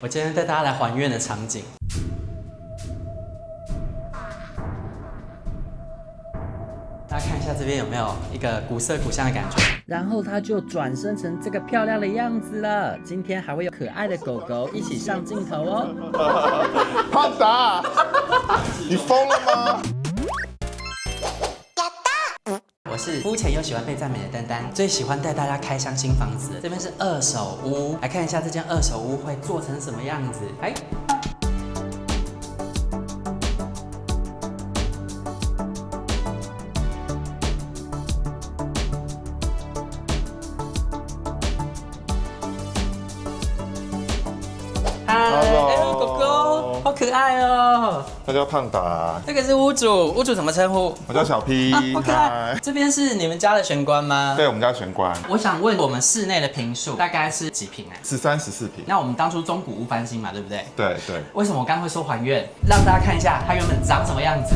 我今天带大家来还愿的场景。大家看一下这边有没有一个古色古香的感觉？然后它就转生成这个漂亮的样子了。今天还会有可爱的狗狗一起上镜头哦。胖达，你疯了吗？我是肤浅又喜欢被赞美的丹丹，最喜欢带大家开箱新房子。这边是二手屋，来看一下这间二手屋会做成什么样子。哎。嗨，狗狗，好可爱哦！他叫胖达，这个是屋主，屋主怎么称呼？我叫小 P，好可爱。这边是你们家的玄关吗？对，我们家玄关。我想问，我们室内的坪数大概是几坪啊13、14坪。那我们当初中古屋翻新嘛，对不对？对对。为什么我刚刚会说还愿？让大家看一下它原本长什么样子，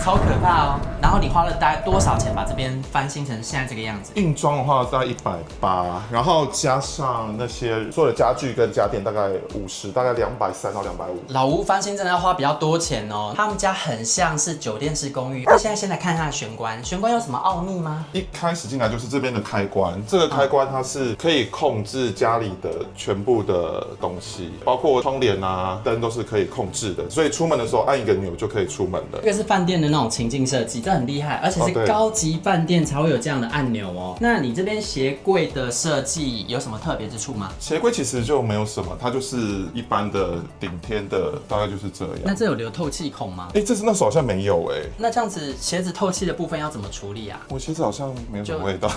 超可怕哦。然后你花了大概多少钱把这边翻新成现在这个样子？硬装的话大概180，然后加上那些所有的家具跟家电大概50，大概230到250。老屋翻新真的要花比较多钱哦。他们家很像是酒店式公寓。那现在先来看它的玄关，玄关有什么奥秘吗？一开始进来就是这边的开关，这个开关它是可以控制家里的全部的东西，包括窗帘啊、灯都是可以控制的，所以出门的时候按一个钮就可以出门了。这个是饭店的那种情境设计，这很厉害，而且是高级饭店才会有这样的按钮哦。那你这边鞋柜的设计有什么特别之处吗？鞋柜其实就没有什么，它就是一般的顶天的，大概就是这样。那这有留透气孔吗？这是那时候好像没有那这样子鞋子透气的部分要怎么处理啊？我鞋子好像没有什么味道，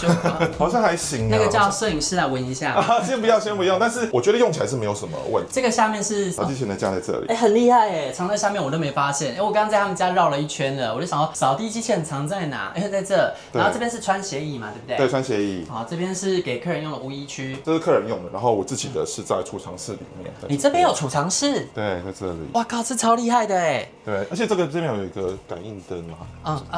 好像还行。那个叫摄影师来闻一下。先不要，先不要。但是我觉得用起来是没有什么问题。这个下面是扫地机器人架在这里。很厉害哎，藏在下面我都没发现。我刚刚在他们家绕了一圈了，我就想说扫地机器人藏在哪？在这。然后这边是穿鞋椅嘛，对不对？对，穿鞋椅。好，这边是给客人用的污衣区。这是客人用的，然后我自己的是在储藏室里面。你这边有储藏室？对，在这里。哇靠，这超厉害的哎。对，而且这边有一个感应灯嘛。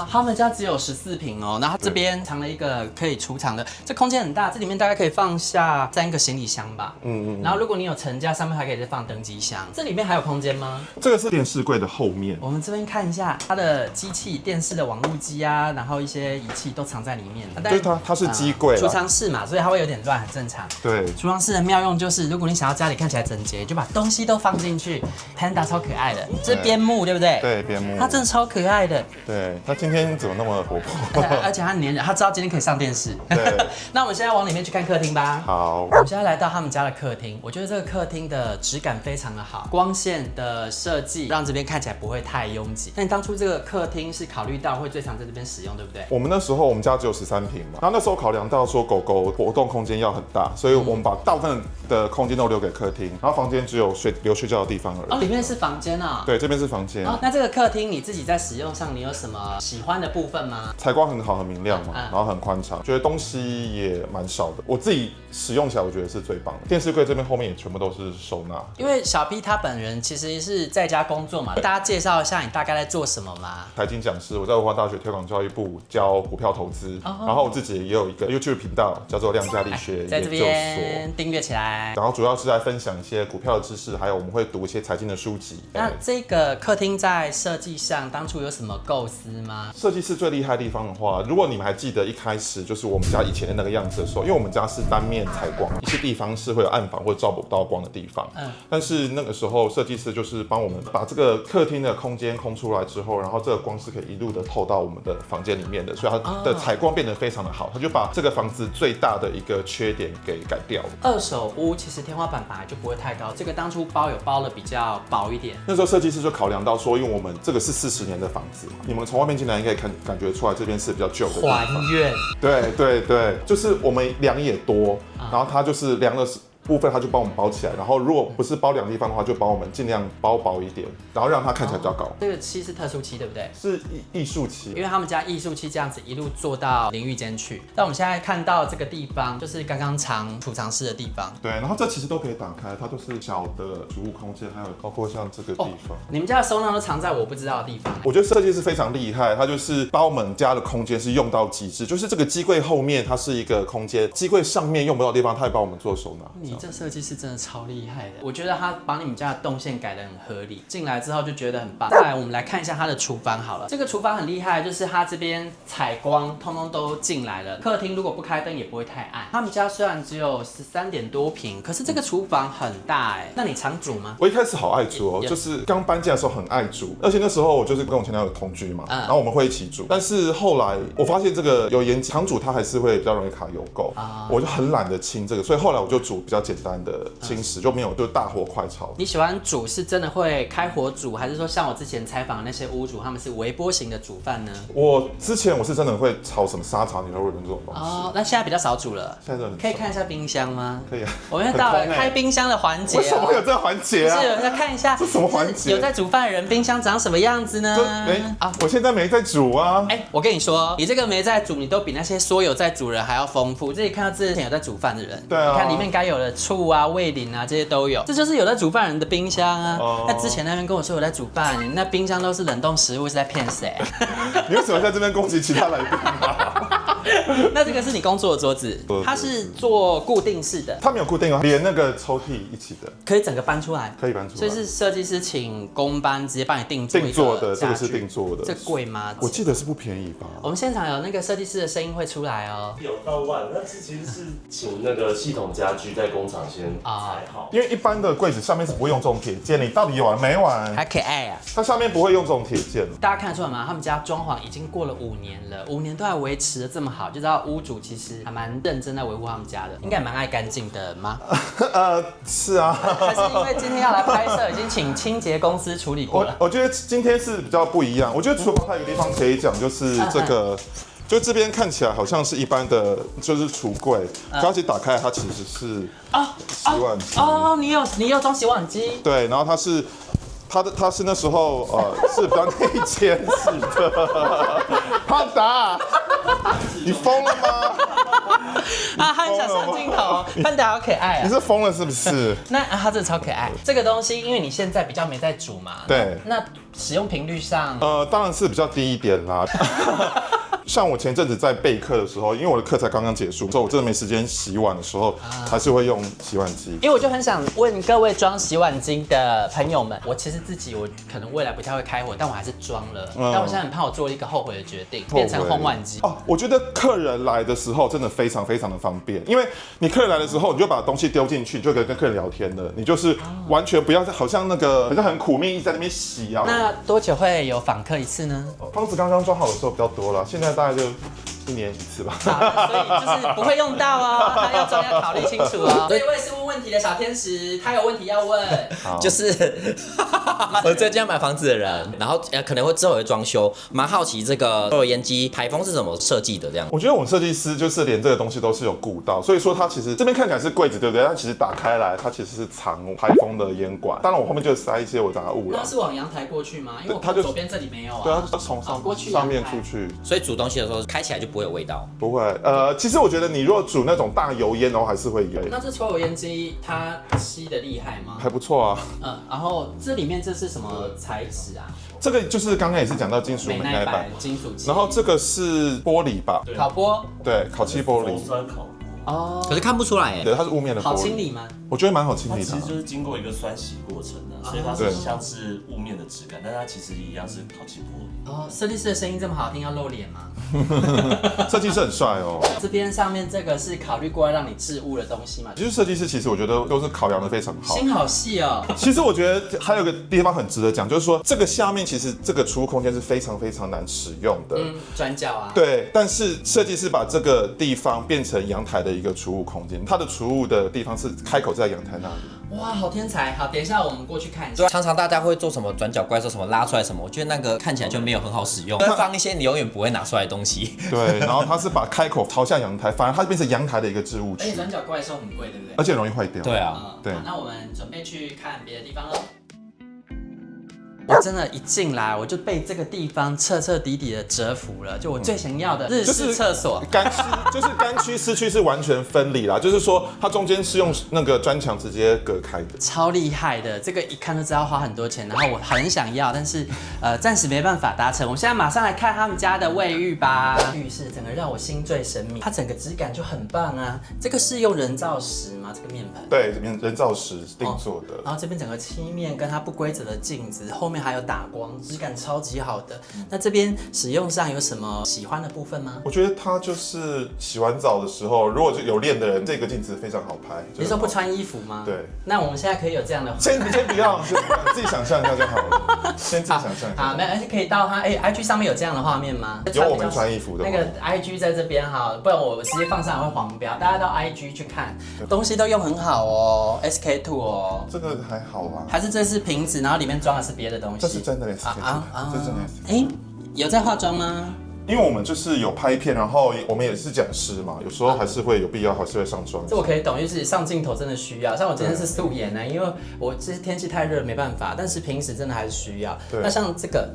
他们家只有14坪哦，然后这边藏了一个可以储藏的，这空间很大，这里面大概可以放下3个行李箱吧。然后如果你有层架，上面还可以再放登机箱。这里面还有空间吗？这个是电视柜的后面。我们这边看一下它的机器、电视的网路机啊，然后一些仪器都藏在里面。对，它是机柜。储藏室嘛，所以它会有点乱，很正常。对。储藏室的妙用就是，如果你想要家里看起来整洁，就把东西都放进去。Panda 超可爱的，这是边牧对不对？对，边牧。它真的超可爱的。对，它今天怎么那么活泼？而且它黏人，它知道今天可以上电视。对。那我们现在往里面去看客厅吧。好。我们现在来到他们家的客厅，我觉得这个客厅的质感非常的好，光线的设计让这边看起来不会太拥挤。那你当初这个客厅是考虑到会最常在这边使用，对不对？我们那时候我们家只有13坪嘛，然后那时候考量到说狗狗活动空间要很大，所以我们把大部分的空间都留给客厅，然后房间只有留睡觉的地方而已。里面是房间啊。对，这边是房间。那这个客厅你自己在使用上，你有什么喜欢的部分吗？采光很好，很明亮嘛，然后很宽敞，觉得东西也蛮少的。我自己使用起来，我觉得是最棒的。电视柜这边后面也全部都是收纳。因为小 P 他本人其实是在家工作嘛，大家介绍一下你大概在做什么吗？财经讲师，我在文化大学推广教育部教股票投资，然后我自己也有一个 YouTube 频道，叫做量价力学研究所，在这边订阅起来。然后主要是在分享一些股票的知识，还有我们会读一些财经的书籍。那这个客厅在设计上当初有什么构思吗？设计师最厉害的地方的话，如果你们还记得一开始就是我们家以前的那个样子的时候，因为我们家是单面采光，一些地方是会有暗房或者照不到光的地方。但是那个时候设计师就是帮我们把这个客厅的空间空出来之后，然后这个光是可以一路的透到我们的房间里面的，所以它的采光变得非常的好，他就把这个房子最大的一个缺点给改掉了。二手屋其实天花板本来就不会太高，这个当初包有包的比较薄一点。那时候设计师就考量到说，因为我们这个是40年的房子，你们从外面进来应该感觉出来这边是比较旧的地方。还愿。对对对，就是我们量也多，然后它就是量了部分，它就帮我们包起来，然后如果不是包两地方的话，就帮我们尽量包薄一点，然后让它看起来比较高。这个漆是特殊漆，对不对？是艺术漆，因为他们家艺术漆这样子一路做到淋浴间去。那我们现在看到这个地方，就是刚刚储藏室的地方。对，然后这其实都可以打开，它都是小的储物空间，还有包括像这个地方。你们家的收纳都藏在我不知道的地方。我觉得设计师非常厉害，他就是把我们家的空间是用到极致，就是这个机柜后面它是一个空间，机柜上面用不到的地方，他也帮我们做收纳。你这设计师真的超厉害的，我觉得他把你们家的动线改得很合理，进来之后就觉得很棒。再来，我们来看一下他的厨房好了。这个厨房很厉害，就是他这边采光通通都进来了，客厅如果不开灯也不会太暗。他们家虽然只有13点多平，可是这个厨房很大哎。那你常煮吗？我一开始好爱煮哦，就是刚搬进来的时候很爱煮，而且那时候我就是跟我前男友同居嘛，然后我们会一起煮。但是后来我发现这个油烟机常煮它还是会比较容易卡油垢，我就很懒得清这个，所以后来我就煮比较简单的轻食，就没有就大火快炒。你喜欢煮是真的会开火煮，还是说像我之前采访的那些屋主，他们是微波型的煮饭呢？我之前是真的会炒什么沙茶牛肉润这种东西。哦，那现在比较少煮了。现在可以看一下冰箱吗？可以啊。我们要到了开冰箱的环节。为什么会有这个环节啊？是有人看一下这什么环节？有在煮饭的人冰箱长什么样子呢？我现在没在煮啊。我跟你说，你这个没在煮，你都比那些说有在煮人还要丰富。这里看到之前有在煮饭的人，对啊，你看里面该有的醋啊、味淋啊这些都有，这就是有在煮饭人的冰箱啊。那之前那边跟我说有在煮饭，你那冰箱都是冷冻食物，是在骗谁？你为什么在这边攻击其他来宾啊？那这个是你工作的桌子，它是做固定式的，它没有固定哦，连那个抽屉一起的，可以整个搬出来，可以搬出来，所以是设计师请工班直接帮你定做的，这个是定做的，这贵吗？我记得是不便宜吧。我们现场有那个设计师的声音会出来哦，有到万，那其实是请那个系统家居在工厂先裁好，因为一般的柜子上面是不会用这种铁件，你到底有完没完？还可爱啊！它上面不会用这种铁件，大家看得出来吗？他们家装潢已经过了5年了，5年都还维持的这么好，就知道屋主其实还蛮认真在维护他们家的，应该蛮爱干净的吗？是啊，还是因为今天要来拍摄，已经请清洁公司处理过了。我觉得今天是比较不一样，我觉得厨房它有个地方可以讲，就是这个。就这边看起来好像是一般的，就是橱柜，它其实打开它其实是洗碗机。哦，你有装洗碗机？对，然后它是那时候是比较内嵌式的。胖达，你疯了吗？他很想上镜头，胖达好可爱啊！你是疯了是不是？他真的超可爱。这个东西，因为你现在比较没在煮嘛，对，那使用频率上，当然是比较低一点啦。像我前阵子在备课的时候，因为我的课才刚刚结束，所以我真的没时间洗碗的时候，还是会用洗碗机。因为我就很想问各位装洗碗机的朋友们，我其实自己我可能未来不太会开火，但我还是装了。但我现在很怕我做了一个后悔的决定，变成烘碗机。我觉得客人来的时候真的非常非常的方便，因为你客人来的时候，你就把东西丢进去，就可以跟客人聊天了。你就是完全不要好像那个好像很苦命一直在那边洗啊。那多久会有访客一次呢？房子刚刚装好的时候比较多了，现在大概就1年1次吧。所以就是不会用到哦，他要装要考虑清楚哦。这位是问问题的小天使，他有问题要问，就是我最近要买房子的人，然后可能会之后会装修，蛮好奇这个抽油烟机排风是怎么设计的这样。我觉得我们设计师就是连这个东西都是有顾到，所以说它其实这边看起来是柜子，对不对？它其实打开来，它其实是藏排风的烟管。当然我后面就塞一些我杂物了。那是往阳台过去吗？因为我左边这里没有啊。对啊，它从上面出去。所以煮东西的时候开起来就不会有味道。不会，其实我觉得你如果煮那种大油烟的话，还是会有。那这抽油烟机它吸的厉害吗？还不错啊。然后这里面这是什么材质啊？这个就是刚刚也是讲到金属美耐板金属漆，然后这个是玻璃吧？烤玻，对，烤漆玻璃。酸烤。哦，可是看不出来哎。对，它是雾面的玻璃。好清理吗？我觉得蛮好清理的。它其实就是经过一个酸洗过程的，所以它是像是雾面的质感，但它其实一样是烤漆玻璃。哦，设计师的声音这么好听，要露脸吗？设计师很帅哦。这边上面这个是考虑过让你置物的东西吗？其实设计师其实我觉得都是考量的非常好，心好细哦。其实我觉得还有个地方很值得讲，就是说这个下面其实这个储物空间是非常非常难使用的，转角啊。对，但是设计师把这个地方变成阳台的一个储物空间，它的储物的地方是开口在阳台那里。哇，好天才！好，等一下我们过去看一下。常常大家会做什么转角怪兽，什么拉出来什么，我觉得那个看起来就没有很好使用，会放一些你永远不会拿出来的东西。对，然后它是把开口朝向阳台，反而它变成阳台的一个置物区。而且转角怪兽很贵，对不对？而且容易坏掉。对啊，对。那我们准备去看别的地方喽。我真的，一进来我就被这个地方彻彻底底的折服了。就我最想要的日式厕所，干湿就是干区湿区是完全分离啦，就是说它中间是用那个砖墙直接隔开的，超厉害的。这个一看就知道花很多钱，然后我很想要，但是暂时没办法达成。我现在马上来看他们家的卫浴吧。浴室整个让我心醉神迷，它整个质感就很棒啊。这个是用人造石吗？吗？这个面盆？对，人造石定做的。然后这边整个漆面跟它不规则的镜子，后面还有打光，质感超级好的。那这边使用上有什么喜欢的部分吗？我觉得它就是洗完澡的时候，如果有练的人，这个镜子非常好拍。你说不穿衣服吗？对。那我们现在可以有这样的。先不要，自己想象一下就好了。先自己想象一下。好，没有，而且可以到它IG 上面有这样的画面吗？有我们穿衣服的。那个 IG 在这边哈，不然我直接放上来会黄标。大家到 IG 去看，东西都用很好哦 ，SK2 哦。这个还好啊。还是这是瓶子，然后里面装的是别的东西？这是真的 SK2。这是真的 SK2。哎，有在化妆吗？因为我们就是有拍片，然后我们也是讲师嘛，有时候还是会有必要，还是会上妆。这我可以懂，就是上镜头真的需要。像我今天是素颜呢，因为我这天气太热没办法，但是平时真的还是需要。那像这个。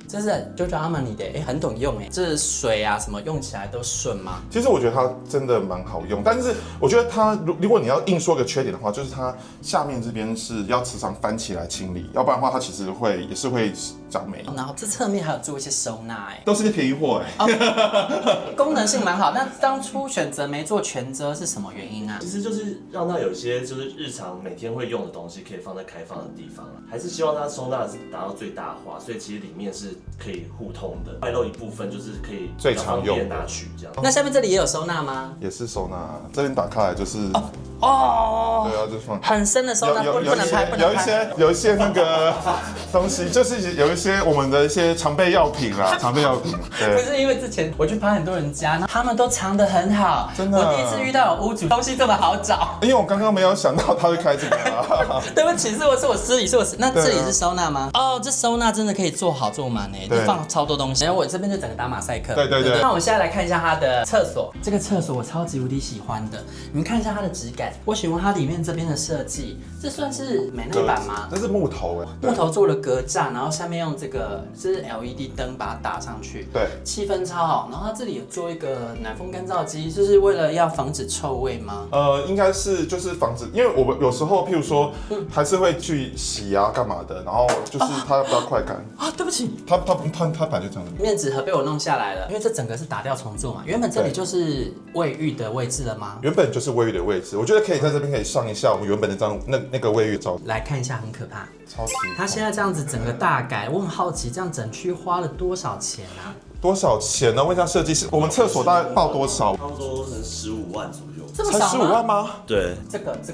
这是 Giorgio Armani 的，很懂用哎，这水啊什么用起来都顺吗？其实我觉得它真的蛮好用，但是我觉得它如果你要硬说个缺点的话，就是它下面这边是要时常翻起来清理，要不然的话它其实也是会长霉。然后这侧面还有做一些收纳哎，都是些便宜货哎。功能性蛮好，那当初选择没做全遮是什么原因啊？其实就是让它有一些就是日常每天会用的东西可以放在开放的地方，还是希望它收纳是达到最大化，所以其实里面是可以互通的，外露一部分就是可以最常用拿取这样。那下面这里也有收纳吗？也是收纳，这边打开来就是哦，对啊，就放很深的收纳，不能拍，不能拍。有一些那个东西，就是有一些我们的一些常备药品啦，常备药品。对，不是因为之前我去拍很多人家，他们都藏得很好，真的。我第一次遇到有屋主东西这么好找，因为我刚刚没有想到他会开这个。对不起，是我失礼，是我失礼。那这里是收纳吗？哦，这收纳真的可以做好做满诶，你放超多东西。然后我这边就整个打马赛克。对。那我们现在来看一下它的厕所，这个厕所我超级无敌喜欢的，你们看一下它的质感，我喜欢它里面这边的设计，这算是美内板吗？这是木头哎，木头做了格栅，然后下面用这个是 LED 灯把它打上去，对，气氛超好。然后它这里有做一个奶风干燥机，就是为了要防止臭味吗？应该是就是防止，因为我们有时候譬如说还是会去洗啊干嘛的，然后就是它要比较快干啊。对不起，它本来就这样的。面纸盒被我弄下来了，因为这整个是打掉重做嘛。原本这里就是卫浴的位置了吗？原本就是卫浴的位置，我觉得可以在这边可以上一下我们原本那个卫浴照，来看一下，很可怕。超级。它现在这样子整个大改，我很好奇，这样整区花了多少钱啊？多少钱呢？问一下设计师，我们厕所大概报多少？差不多15万左右。这么少吗？才15万吗？对，这个，这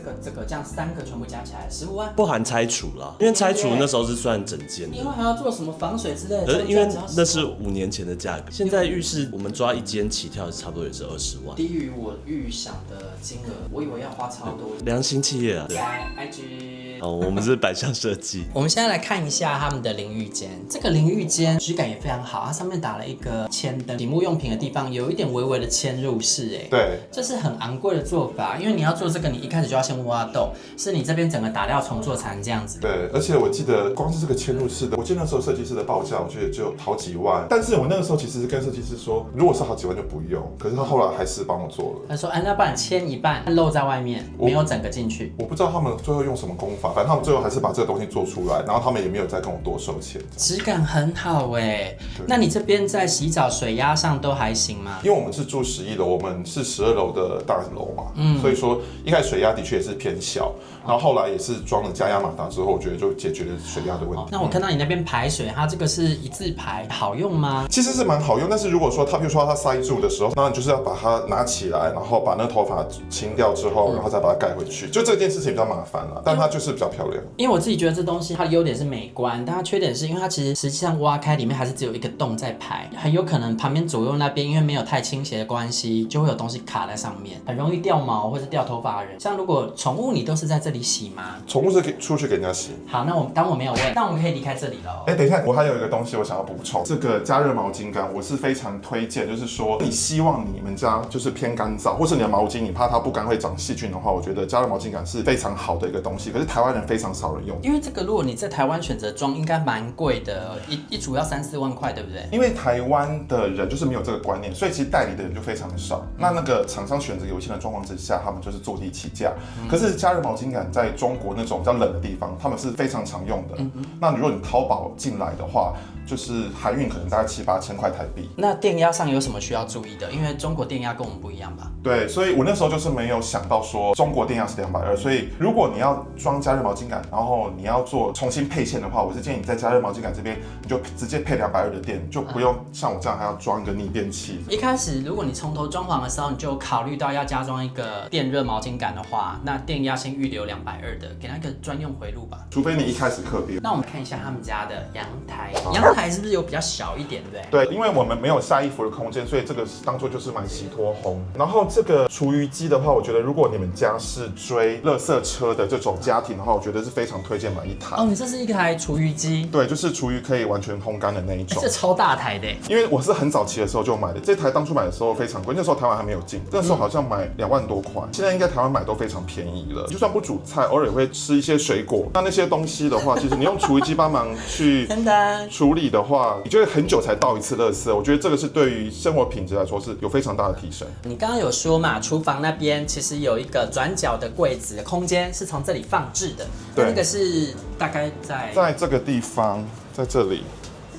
样3个全部加起来15万，不含拆除啦，因为拆除那时候是算整间的，因为还要做什么防水之类的。因为那是5年前的价格，现在浴室我们抓一间起跳差不多也是20万，低于我预想的金额，我以为要花超多。良心企业啊，来 IG。哦，我们是百项设计。我们现在来看一下他们的淋浴间，这个淋浴间质感也非常好，它上面打了一个铅灯，洗沐用品的地方有一点微微的嵌入式，哎，对，这是很昂贵的做法，因为你要做这个，你一开始就要先挖洞，是你这边整个打掉重做才能这样子。对，而且我记得光是这个嵌入式的，我记得那时候设计师的报价，我觉得就好几万，但是我那个时候其实是跟设计师说，如果是好几万就不用，可是他后来还是帮我做了。他说，哎，那不然签一半露在外面，没有整个进去。我不知道他们最后用什么工法，反正他们最后还是把这个东西做出来，然后他们也没有再跟我多收钱。质感很好哎，那你这边在洗澡水压上都还行吗？因为我们是住11楼，我们是12楼的大楼嘛，所以说一开始水压的确也是偏小，然后后来也是装了加压马达之后，我觉得就解决了水压的问题。那我看到你那边排水，它这个是一字排，好用吗？其实是蛮好用，但是如果说它，比如说它塞住的时候，那你就是要把它拿起来，然后把那个头发清掉之后，然后再把它盖回去，就这件事情比较麻烦了，但它就是比较漂亮。因为我自己觉得这东西它的优点是美观，但它缺点是因为它其实实际上挖开里面还是只有一个洞在排，很有可能旁边左右那边因为没有太倾斜的关系，就会有东西卡在上面，很容易掉毛或是掉头发的人。像如果宠物你都是在这里洗吗？宠物是出去给人家洗。好，那当我没有问，那我们可以离开这里了。哎，等一下，我还有一个东西我想要补充，这个加热毛巾杆我是非常推荐，就是说你希望你们家就是偏干燥，或是你的毛巾你怕它不干会长细菌的话，我觉得加热毛巾杆是非常好的一个东西。可是台湾湾人非常少人用。因为这个如果你在台湾选择装，应该蛮贵的，一组要3-4万块，对不对？因为台湾的人就是没有这个观念，所以其实代理的人就非常的少。那个厂商选择有限的状况之下，他们就是坐地起价。可是加热毛巾杆在中国那种比较冷的地方，他们是非常常用的。那如果你淘宝进来的话，就是海运可能大概7-8千块台币。那电压上有什么需要注意的？因为中国电压跟我们不一样吧？对，所以我那时候就是没有想到说中国电压是220，所以如果你要装加热毛巾杆，然后你要做重新配线的话，我是建议你在加热毛巾杆这边你就直接配220的电，就不用像我这样还要装一个逆变器。一开始如果你从头装潢的时候，你就考虑到要加装一个电热毛巾杆的话，那电压先预留220的，给它一个专用回路吧。除非你一开始客别。那我们看一下他们家的阳台，阳台是不是有比较小一点，对不对？对，因为我们没有晒衣服的空间，所以这个当做就是买洗脱烘。然后这个厨余机的话，我觉得如果你们家是追垃圾车的这种家庭的话，我觉得是非常推荐买一台。哦，你这是一台厨余机？对，就是厨余可以完全烘干的那一种。这超大台的。因为我是很早期的时候就买的，这台当初买的时候非常贵，那时候台湾还没有进，那时候好像买2万多块，现在应该台湾买都非常便宜了。就算不煮菜，偶尔也会吃一些水果，那些东西的话，其实你用厨余机帮忙去处理的话，你就会很久才倒一次垃圾。我觉得这个是对于生活品质来说是有非常大的提升。你刚刚有说嘛，厨房那边其实有一个转角的柜子空间是从这里放置的，对，那个是大概在这个地方，在这里。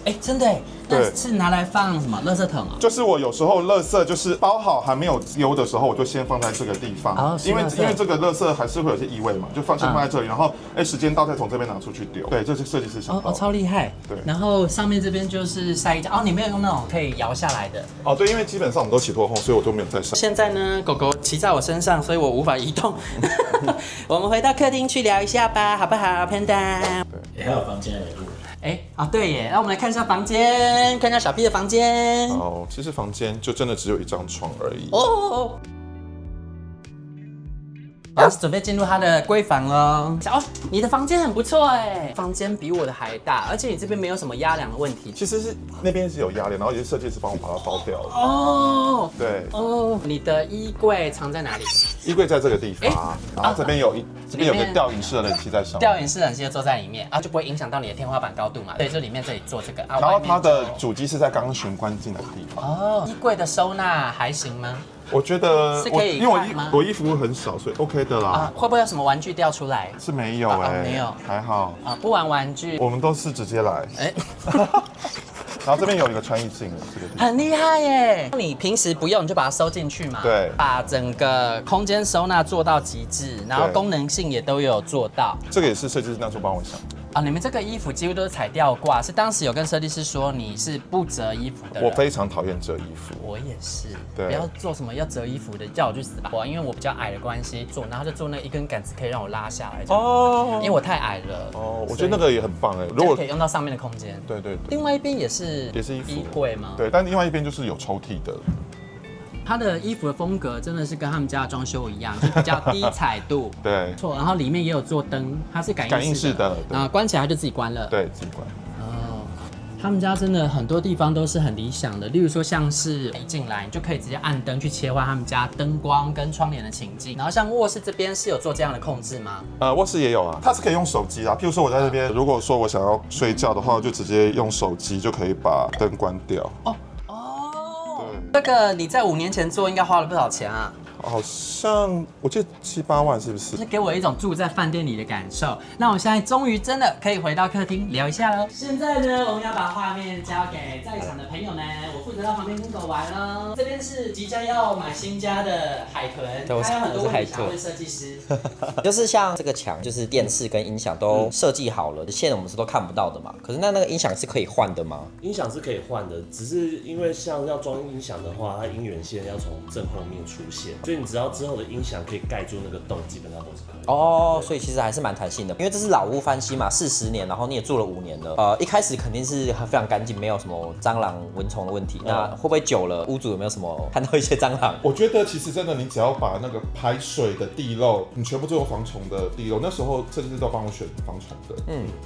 哎，真的哎，那是拿来放什么？垃圾桶啊？就是我有时候垃圾就是包好还没有丢的时候，我就先放在这个地方，因为这个垃圾还是会有些异味嘛，就先放在这里，然后时间到再从这边拿出去丢。对，这是设计师想到的。超厉害。对，然后上面这边就是晒衣架哦，你没有用那种可以摇下来的。哦，对，因为基本上我们都洗脱烘，所以我都没有在晒。现在呢，狗狗骑在我身上，所以我无法移动。我们回到客厅去聊一下吧，好不好 ，Panda？ 对，还有房间的礼物。对耶，那我们来看一下房间，看一下小 P 的房间。哦，其实房间就真的只有一张床而已。哦。好，准备进入他的闺房了。哦，你的房间很不错哎，房间比我的还大，而且你这边没有什么压梁的问题。其实是那边是有压梁，然后也是设计师帮我把它包掉了。哦，对。哦，你的衣柜藏在哪里？衣柜在这个地方，然后这边有个吊饮式的冷气在上面。吊饮式冷气坐在里面，就不会影响到你的天花板高度嘛。对，就里面这里做这个。然后它的主机是在刚玄关进来的地方。哦，衣柜的收纳还行吗？我觉得是可以，因为我衣服很少，所以 OK 的啦。会不会有什么玩具掉出来？是没有没有，还好。不玩玩具，我们都是直接来。然后这边有一个穿衣镜，这个很厉害耶！你平时不用，你就把它收进去嘛。对，把整个空间收纳做到极致，然后功能性也都有做到。这个也是设计师那时候帮我想的。你们这个衣服几乎都是彩吊挂，是当时有跟设计师说你是不折衣服的人。我非常讨厌折衣服。我也是，对，不要做什么要折衣服的，叫我去死吧！因为我比较矮的关系，然后就做那一根杆子可以让我拉下来。因为我太矮了。我觉得那个也很棒哎，如果可以用到上面的空间。对。另外一边也是衣柜吗？对，但另外一边就是有抽屉的。他的衣服的风格真的是跟他们家的装修一样，就比较低彩度。对，错。然后里面也有做灯，它是感应式的，然后关起来就自己关了。对，自己关。哦，他们家真的很多地方都是很理想的，例如说像是一进来你就可以直接按灯去切换他们家灯光跟窗帘的情境。然后像卧室这边是有做这样的控制吗？卧室也有啊，它是可以用手机啊。譬如说我在这边，如果说我想要睡觉的话，我就直接用手机就可以把灯关掉。这个你在5年前做应该花了不少钱啊？好像我记得7-8万，是不是？是给我一种住在饭店里的感受。那我现在终于真的可以回到客厅聊一下喽。现在呢，我们要把画面交给在场的朋友们，我负责到旁边跟狗玩喽。这边是即将要买新家的海豚，还有很多问题想问设计师。就是像这个墙，就是电视跟音响都设计好了，现在我们是都看不到的嘛。可是那个音响是可以换的吗？音响是可以换的，只是因为像要装音响的话，它音源线要从正后面出现。所以你只要之后的音响可以盖住那个洞，基本上都是可以。所以其实还是蛮弹性的，因为这是老屋翻新嘛，40年，然后你也住了5年了。一开始肯定是非常干净，没有什么蟑螂、蚊虫的问题。那会不会久了，屋主有没有什么看到一些蟑螂？我觉得其实真的，你只要把那个排水的地漏，你全部都有防虫的地漏。那时候设计师都帮我选防虫的。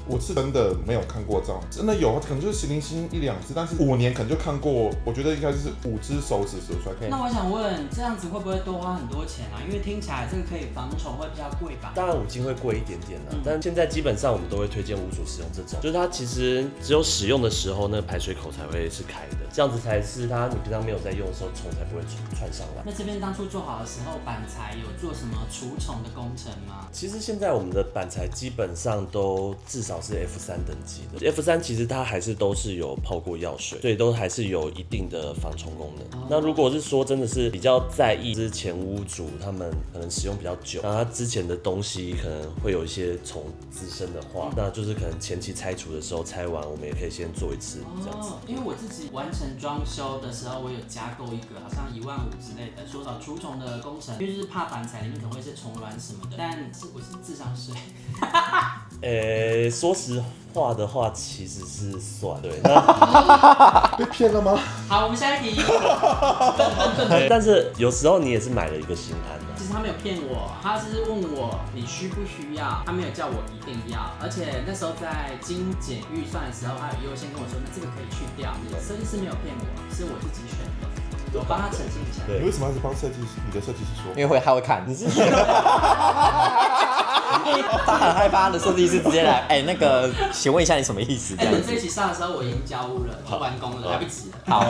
我是真的没有看过蟑螂，真的有，可能就是零星1-2只，但是5年可能就看过。我觉得应该是5只手指数出来。那我想问，这样子会不会多多花很多钱啊，因为听起来这个可以防虫会比较贵吧？当然五金会贵一点点啦，但现在基本上我们都会推荐屋主使用这种，就是它其实只有使用的时候那个排水口才会是开的，这样子才是它你平常没有在用的时候虫才不会窜上来。那这边当初做好的时候，板材有做什么除虫的工程吗？其实现在我们的板材基本上都至少是 F3等级的，F3其实它还是都是有泡过药水，所以都还是有一定的防虫功能。那如果是说真的是比较在意之前屋主他们可能使用比较久，那他之前的东西可能会有一些虫滋生的话，那就是可能前期拆除的时候拆完，我们也可以先做一次这样子。因为我自己完成装修的时候，我有加购一个好像1万5之类的，说除虫的工程，因为就是怕板材里面可能会是虫卵什么的，但是我是智商税。说实话的话，其实是算对。被骗了吗？好，我们下一题。但是有时候你也是买了一个心安的。其实他没有骗我，他是问我你需不需要，他没有叫我一定要，而且那时候在精简预算的时候，他有优先跟我说，那这个可以去掉。设计师没有骗我，是我自己选的，我帮他澄清一下。你为什么要是帮设计师？你的设计师说？因为他会看。你是？他很害怕的设计师直接来，那个，请问一下你什么意思？这样子。这一期上的时候我已经交屋了，已经完工了，来不及了。好，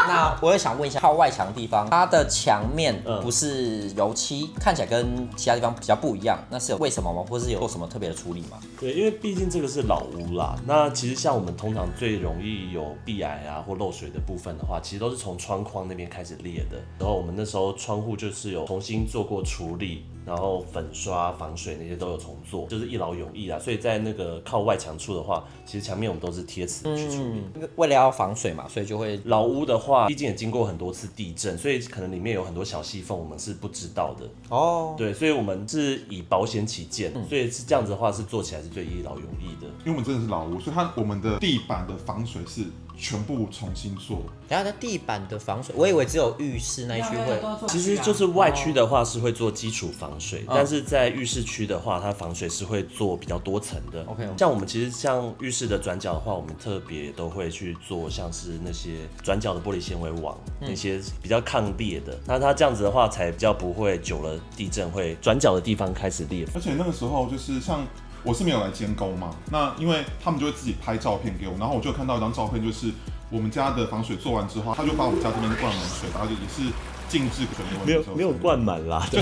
那我也想问一下，靠外墙的地方，它的墙面不是油漆，看起来跟其他地方比较不一样，那是有为什么吗？或是有做什么特别的处理吗？对，因为毕竟这个是老屋啦。那其实像我们通常最容易有壁癌啊或漏水的部分的话，其实都是从窗框那边开始裂的。然后我们那时候窗户就是有重新做过处理，然后粉刷、防水那些都有重做，就是一劳永逸啦。所以在那个靠外墙处的话，其实墙面我们都是贴瓷去处理。为了要防水嘛，所以就会老屋的话，毕竟也经过很多次地震，所以可能里面有很多小细缝，我们是不知道的。哦，对，所以我们是以保险起见，所以是这样子的话，是做起来是最一劳永逸的。因为我们真的是老屋，所以我们的地板的防水是全部重新做。然后它地板的防水，我以为只有浴室那一区会。其实就是外区的话是会做基础防水，但是在浴室区的话，它防水是会做比较多层的。OK， 像我们其实像浴室的转角的话，我们特别都会去做像是那些转角的玻璃纤维网，那些比较抗裂的。那它这样子的话，才比较不会久了地震会转角的地方开始裂。而且那个时候就是像。我是没有来监工嘛，那因为他们就会自己拍照片给我，然后我就看到一张照片，就是我们家的防水做完之后，他就把我们家这边灌满水，然后也是静置水没有灌满啦，就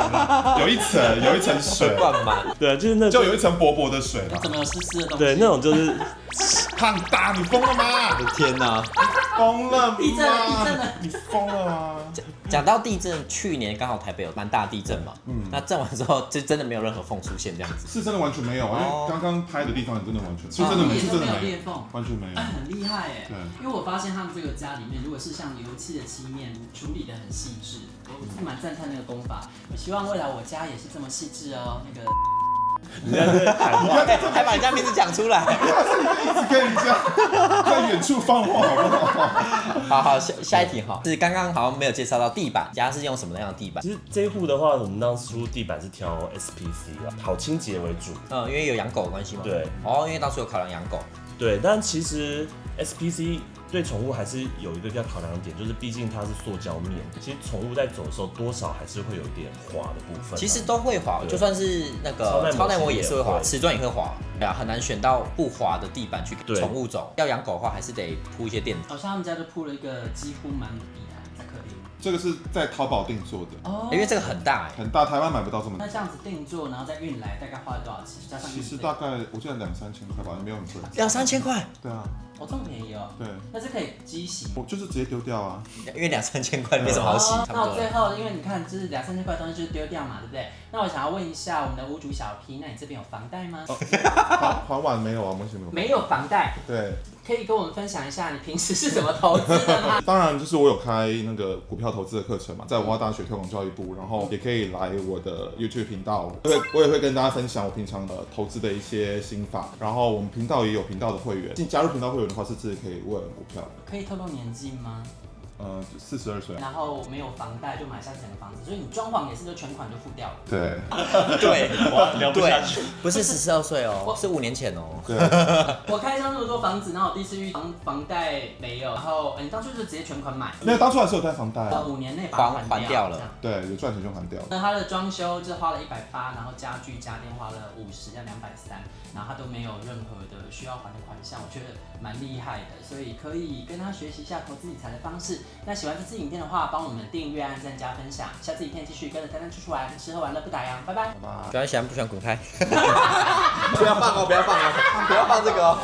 有一层水灌满，对，就是那就有一层薄薄的水啦。怎么有湿湿的东西？对，那种就是胖大，你疯了吗？我的天哪！疯了吗？地震了！你疯了吗？讲到地震，去年刚好台北有蛮大的地震嘛，那震完之后就真的没有任何缝出现这样子，是真的完全没有，因为刚刚拍的地方也真的完全是真的没有裂缝，完全没有，很厉害哎。对，因为我发现他们这个家里面，如果是像油漆的漆面处理的很细致，我是蛮赞叹那个功法。我希望未来我家也是这么细致哦。那个。还把人家名字讲出来，一直跟人家在远处放话，好不好？好，下一题哈，是刚刚好像没有介绍到地板，家是用什么样的地板？其实这一户的话，我们当初地板是挑 SPC 啊，好清洁为主。因为有养狗的关系嘛。对。因为当初有考量养狗。对，但其实 SPC 对宠物还是有一个要考量的点，就是毕竟它是塑胶面，其实宠物在走的时候多少还是会有一点滑的部分。其实都会滑，就算是那个超耐磨也是会滑，瓷砖也会滑，对啊，很难选到不滑的地板去给宠物走。要养狗的话，还是得铺一些垫子。好像他们家就铺了一个几乎满的地毯在客厅。这个是在淘宝定做的哦，因为这个很大很大，台湾买不到这么大。那这样子定做，然后再运来，大概花了多少钱？加上其实大概我记得2-3千块吧，也没有很贵。2-3千块？对啊。这么便宜哦。对。那是可以机洗。我就是直接丢掉啊。因为2-3千块没什么好洗。那我最后，因为你看，就是2-3千块的东西就是丢掉嘛，对不对？那我想要问一下我们的屋主小 P， 那你这边有房贷吗？还完没有啊？目前没有。没有房贷。对。可以跟我们分享一下你平时是怎么投资的吗？当然，就是我有开那个股票投资的课程嘛，在文化大学推广教育部，然后也可以来我的 YouTube 频道，我也会跟大家分享我平常投资的一些心法。然后我们频道也有频道的会员，加入频道会员的话是自己可以问股票的。可以透露年纪吗？ 42岁。然后没有房贷就买下整个房子，所以你装潢也是就全款就付掉了。对，对，哇，聊不下去。不是12岁哦，是5年前哦。对，我开箱那么多房子，然后我第一次遇房贷没有，然后你当初就直接全款买，因为当初还是有贷房贷啊。 5年内把它还掉了。对，有赚钱就还掉了。那它的装修就花了180，然后家具家电花了50，这样230，然后它都没有任何的需要还的款项，我觉得蛮厉害的，所以可以跟他学习一下投资理财的方式。那喜欢这支影片的话，帮我们订阅、按赞、加分享，下次影片继续跟着丹丹出去玩，吃喝玩乐不打烊，拜拜。喜欢喜欢不喜欢滚开。不要放哦，不要放哦，不要放这个哦。